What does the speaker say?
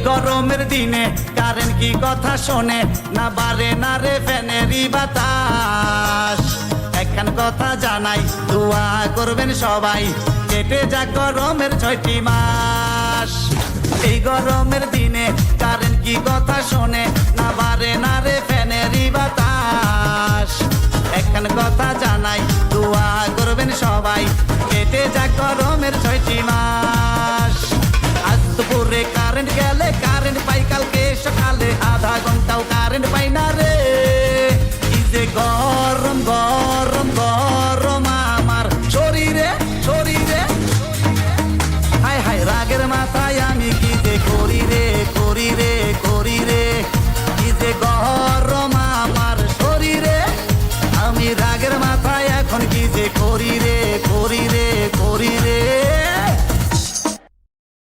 গরমের দিনে কারেন্ট কি কথা শোনে না বারে না রে ফ্যানেরই বাতাস একখান কথা জানাই দোয়া করবেন সবাই কেটে যাক গরমের 6টি মাস এই গরমের দিনে কারেন্ট কি কথা শোনে না বারে না রে ফ্যানেরই বাতাস একখান কথা জানাই দোয়া করবেন সবাই কেটে যাক গরমের 6টি মাস আজ দুপুরে কারেন্ট গেলে কারেন্ট পাই কালকে সকালে আধা ঘন্টাও কারেন্ট পাই না